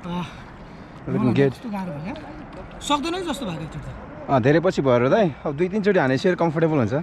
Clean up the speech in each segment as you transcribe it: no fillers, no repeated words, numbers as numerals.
get सक्दैन जस्तो भएको थियो त धेरै पछि भएर दाइ अब 2-3 चोटि हाने सेयर कम्फर्टेबल हुन्छ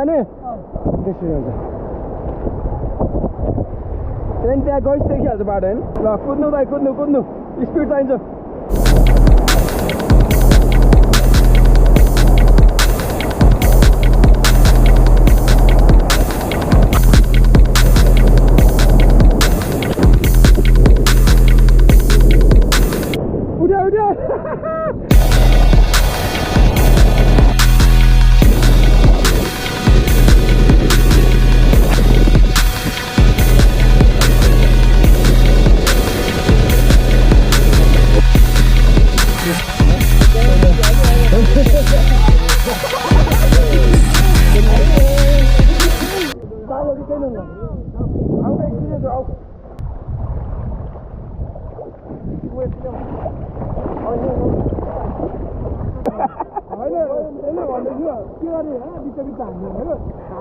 जाने त्यसरी हुन्छ त्यहाँ गइस देखिहाल्छ बाटो होइन ल कुद्नु भाइ कुद्नु कुद्नु स्पिड चाहिन्छ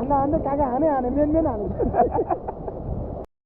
हान्दा काका हाने मेन हाने